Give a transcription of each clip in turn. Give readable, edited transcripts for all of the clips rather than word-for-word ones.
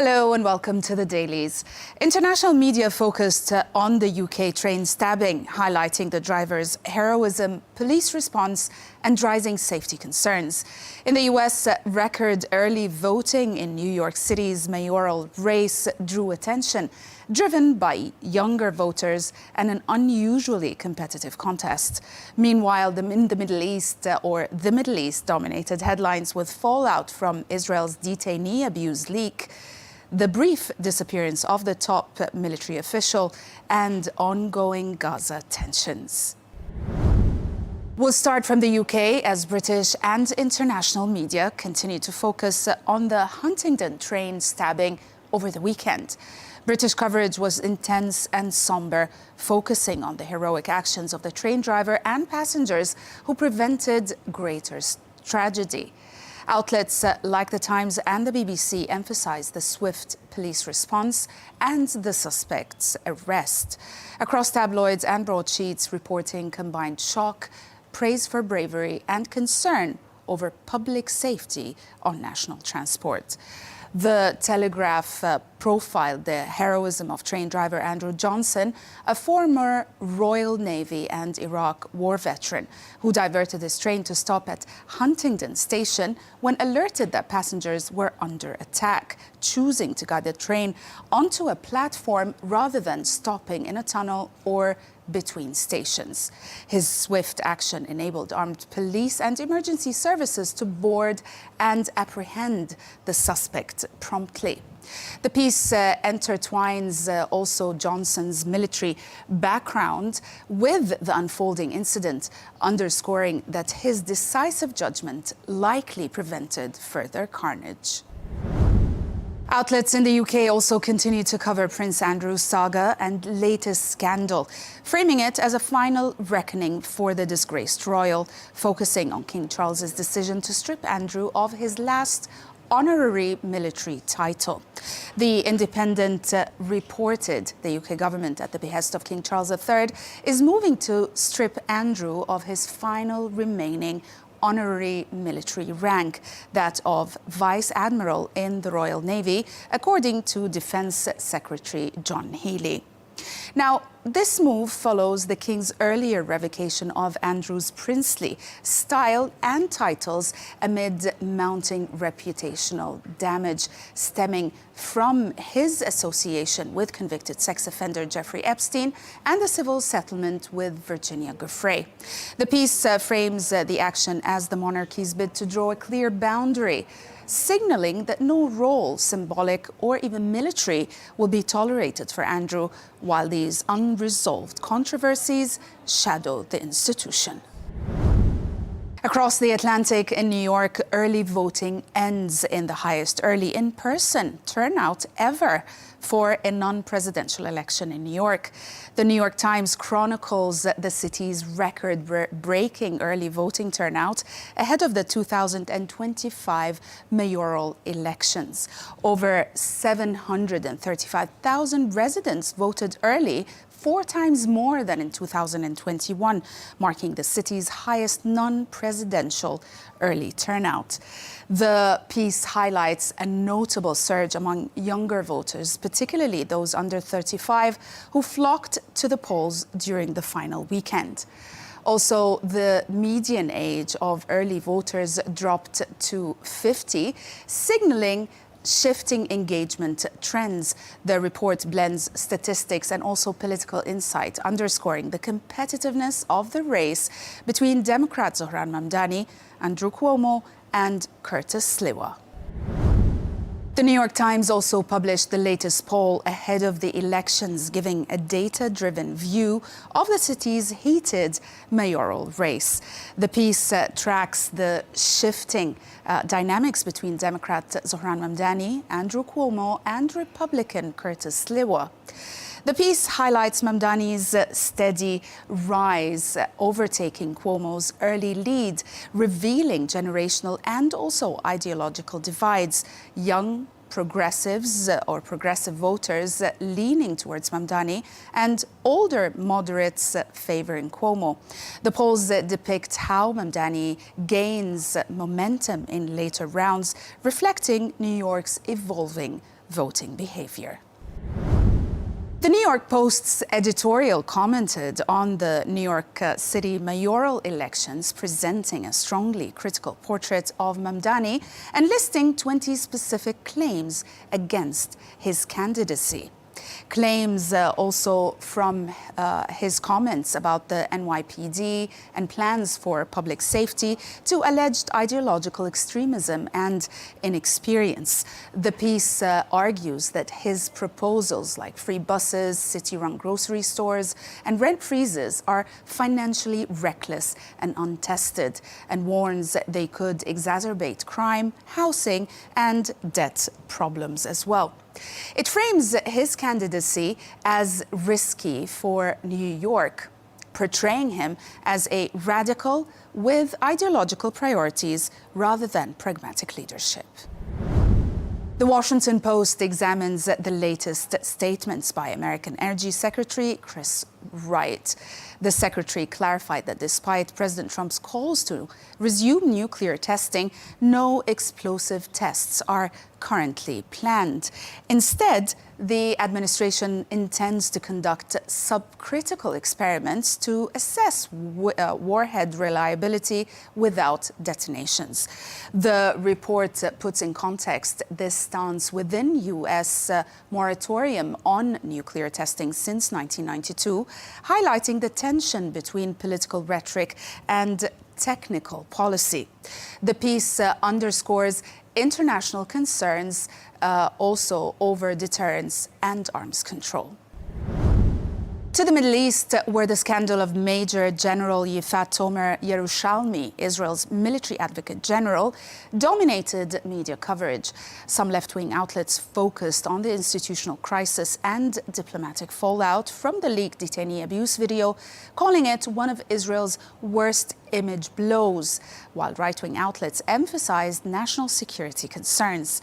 Hello and welcome to the Dailies. International media focused on the UK train stabbing, highlighting the driver's heroism, police response and rising safety concerns. In the US, record early voting in New York City's mayoral race drew attention, driven by younger voters and an unusually competitive contest. Meanwhile, in the Middle East dominated headlines with fallout from Israel's detainee-abuse leak, the brief disappearance of the top military official, and ongoing Gaza tensions. We'll start from the UK as British and international media continue to focus on the Huntingdon train stabbing over the weekend. British coverage was intense and somber, focusing on the heroic actions of the train driver and passengers who prevented greater tragedy. Outlets like The Times and the BBC emphasized the swift police response and the suspect's arrest. Across tabloids and broadsheets reporting combined shock, praise for bravery and concern over public safety on national transport. The Telegraph profiled the heroism of train driver Andrew Johnson, a former Royal Navy and Iraq war veteran who diverted his train to stop at Huntingdon station when alerted that passengers were under attack, choosing to guide the train onto a platform rather than stopping in a tunnel or between stations. His swift action enabled armed police and emergency services to board and apprehend the suspect promptly. The piece intertwines also Johnson's military background with the unfolding incident, underscoring that his decisive judgment likely prevented further carnage. Outlets in the UK also continue to cover Prince Andrew's saga and latest scandal, framing it as a final reckoning for the disgraced royal, focusing on King Charles's decision to strip Andrew of his last honorary military title. The Independent reported the UK government, at the behest of King Charles III, is moving to strip Andrew of his final remaining honorary military rank, that of Vice Admiral in the Royal Navy, according to Defence Secretary John Healey. Now, this move follows the King's earlier revocation of Andrew's princely style and titles amid mounting reputational damage stemming from his association with convicted sex offender Jeffrey Epstein and the civil settlement with Virginia Giuffre. The piece frames the action as the monarchy's bid to draw a clear boundary, signaling that no role, symbolic or even military, will be tolerated for Andrew while these unresolved controversies shadow the institution. Across the Atlantic in New York, early voting ends in the highest early in-person turnout ever for a non-presidential election in New York. The New York Times chronicles the city's record-breaking early voting turnout ahead of the 2025 mayoral elections. Over 735,000 residents voted early, 4 times more than in 2021, marking the city's highest non-presidential early turnout. The piece highlights a notable surge among younger voters, particularly those under 35, who flocked to the polls during the final weekend. Also, the median age of early voters dropped to 50, signaling shifting engagement trends. The report blends statistics and also political insight, underscoring the competitiveness of the race between Democrat Zohran Mamdani, Andrew Cuomo and Curtis Sliwa. The New York Times also published the latest poll ahead of the elections, giving a data-driven view of the city's heated mayoral race. The piece tracks the shifting dynamics between Democrat Zohran Mamdani, Andrew Cuomo, and Republican Curtis Sliwa. The piece highlights Mamdani's steady rise, overtaking Cuomo's early lead, revealing generational and also ideological divides. Young progressives or progressive voters leaning towards Mamdani and older moderates favoring Cuomo. The polls depict how Mamdani gains momentum in later rounds, reflecting New York's evolving voting behavior. The New York Post's editorial commented on the New York City mayoral elections, presenting a strongly critical portrait of Mamdani and listing 20 specific claims against his candidacy. Claims also from his comments about the NYPD and plans for public safety to alleged ideological extremism and inexperience. The piece argues that his proposals like free buses, city-run grocery stores and rent freezes are financially reckless and untested, and warns that they could exacerbate crime, housing and debt problems as well. It frames his candidacy as risky for New York, portraying him as a radical with ideological priorities rather than pragmatic leadership. The Washington Post examines the latest statements by American Energy Secretary Chris Wright. The secretary clarified that despite President Trump's calls to resume nuclear testing, no explosive tests are currently planned. Instead, the administration intends to conduct subcritical experiments to assess warhead reliability without detonations. The report puts in context this stance within U.S. moratorium on nuclear testing since 1992, highlighting the tension between political rhetoric and technical policy. The piece underscores international concerns also over deterrence and arms control. To the Middle East, where the scandal of Major General Yifat Tomer Yerushalmi, Israel's military advocate general, dominated media coverage. Some left-wing outlets focused on the institutional crisis and diplomatic fallout from the leaked detainee-abuse video, calling it one of Israel's worst image blows, while right-wing outlets emphasized national security concerns.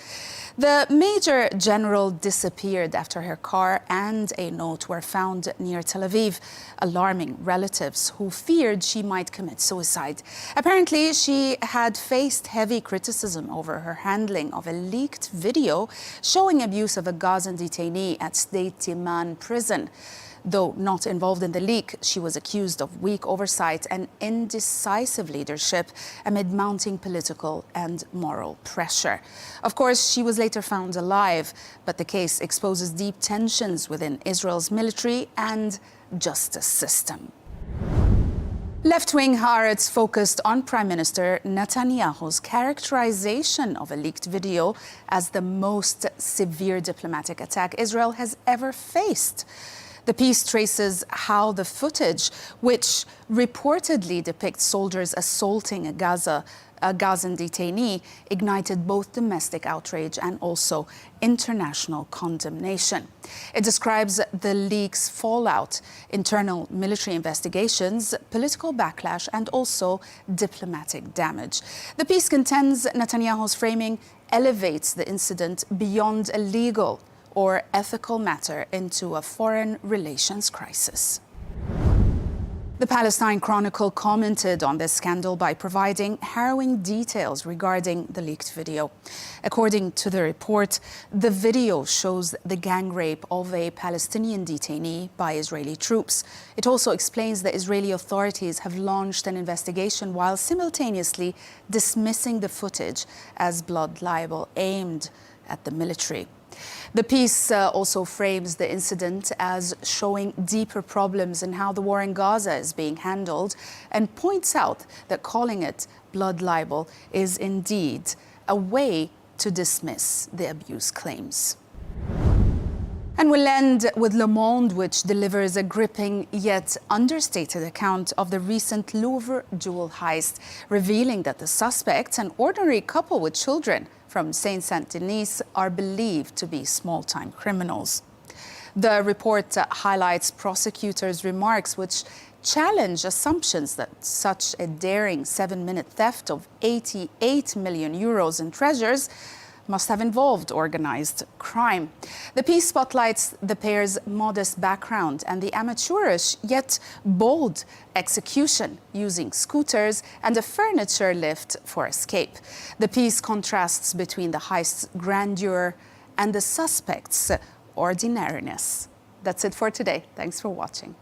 The Major General disappeared after her car and a note were found near Tel Aviv, alarming relatives who feared she might commit suicide. Apparently, she had faced heavy criticism over her handling of a leaked video showing abuse of a Gazan detainee at Sde Timan prison. Though not involved in the leak, she was accused of weak oversight and indecisive leadership amid mounting political and moral pressure. Of course, she was later found alive, but the case exposes deep tensions within Israel's military and justice system. Left-wing Haaretz focused on Prime Minister Netanyahu's characterization of a leaked video as the most severe diplomatic attack Israel has ever faced. The piece traces how the footage, which reportedly depicts soldiers assaulting a Gazan detainee, ignited both domestic outrage and also international condemnation. It describes the leak's fallout, internal military investigations, political backlash, and also diplomatic damage. The piece contends Netanyahu's framing elevates the incident beyond a legal or ethical matter into a foreign relations crisis. The Palestine Chronicle commented on this scandal by providing harrowing details regarding the leaked video. According to the report, the video shows the gang rape of a Palestinian detainee by Israeli troops. It also explains that Israeli authorities have launched an investigation while simultaneously dismissing the footage as blood libel aimed at the military. The piece also frames the incident as showing deeper problems in how the war in Gaza is being handled and points out that calling it blood libel is indeed a way to dismiss the abuse claims. And we'll end with Le Monde, which delivers a gripping yet understated account of the recent Louvre jewel heist, revealing that the suspects, an ordinary couple with children from Saint-Denis, are believed to be small-time criminals. The report highlights prosecutors' remarks which challenge assumptions that such a daring 7-minute theft of 88 million euros in treasures must have involved organized crime. The piece spotlights the pair's modest background and the amateurish yet bold execution using scooters and a furniture lift for escape. The piece contrasts between the heist's grandeur and the suspect's ordinariness. That's it for today. Thanks for watching.